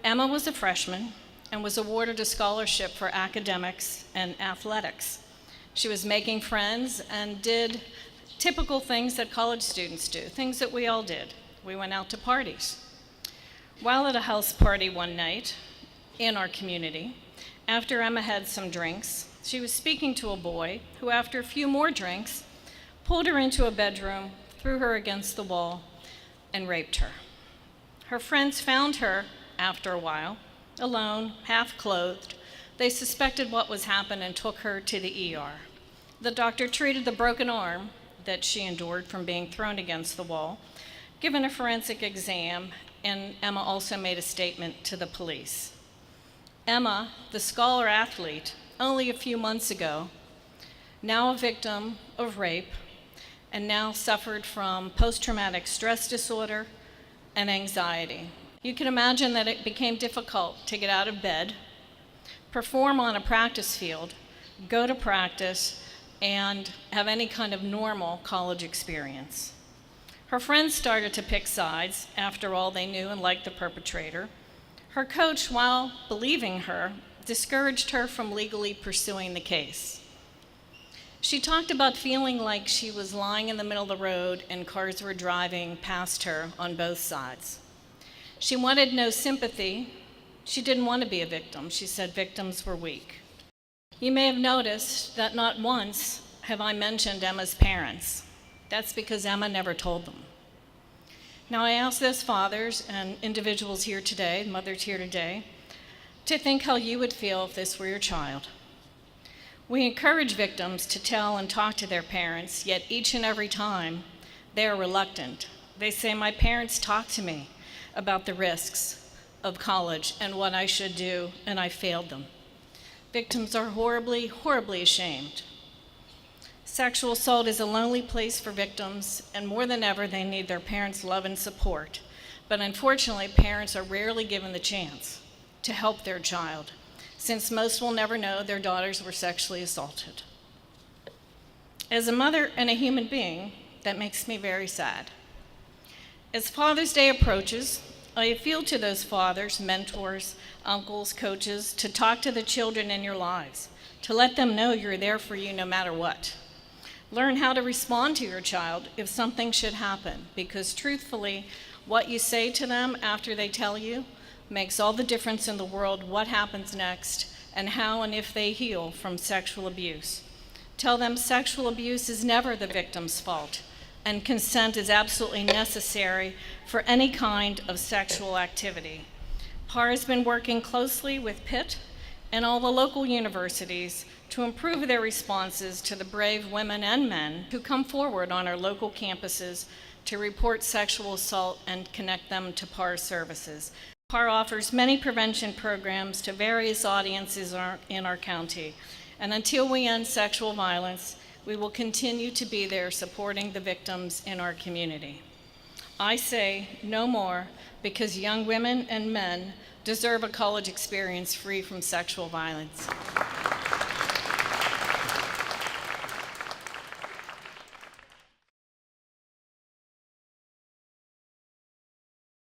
Emma was a freshman and was awarded a scholarship for academics and athletics. She was making friends and did typical things that college students do, things that we all did. We went out to parties. While at a house party one night in our community, after Emma had some drinks, she was speaking to a boy who, after a few more drinks, pulled her into a bedroom, threw her against the wall, and raped her. Her friends found her, after a while, alone, half-clothed. They suspected what was happening and took her to the ER. The doctor treated the broken arm that she endured from being thrown against the wall, given a forensic exam, and Emma also made a statement to the police. Emma, the scholar athlete, only a few months ago, now a victim of rape, and now suffered from post-traumatic stress disorder and anxiety. You can imagine that it became difficult to get out of bed, perform on a practice field, go to practice, and have any kind of normal college experience. Her friends started to pick sides. After all, they knew and liked the perpetrator. Her coach, while believing her, discouraged her from legally pursuing the case. She talked about feeling like she was lying in the middle of the road and cars were driving past her on both sides. She wanted no sympathy. She didn't want to be a victim. She said victims were weak. You may have noticed that not once have I mentioned Emma's parents. That's because Emma never told them. Now I ask those fathers and individuals here today, mothers here today, to think how you would feel if this were your child. We encourage victims to tell and talk to their parents, yet each and every time they are reluctant. They say, my parents talked to me about the risks of college and what I should do, and I failed them. Victims are horribly, horribly ashamed. Sexual assault is a lonely place for victims, and more than ever, they need their parents' love and support. But unfortunately, parents are rarely given the chance to help their child, since most will never know their daughters were sexually assaulted. As a mother and a human being, that makes me very sad. As Father's Day approaches, I appeal to those fathers, mentors, uncles, coaches, to talk to the children in your lives, to let them know you're there for you no matter what. Learn how to respond to your child if something should happen, because truthfully, what you say to them after they tell you makes all the difference in the world what happens next and how and if they heal from sexual abuse. Tell them sexual abuse is never the victim's fault, and consent is absolutely necessary for any kind of sexual activity. PAR has been working closely with Pitt and all the local universities to improve their responses to the brave women and men who come forward on our local campuses to report sexual assault and connect them to PAR services. PAR offers many prevention programs to various audiences in our county, and until we end sexual violence, we will continue to be there supporting the victims in our community. I say no more, because young women and men deserve a college experience free from sexual violence.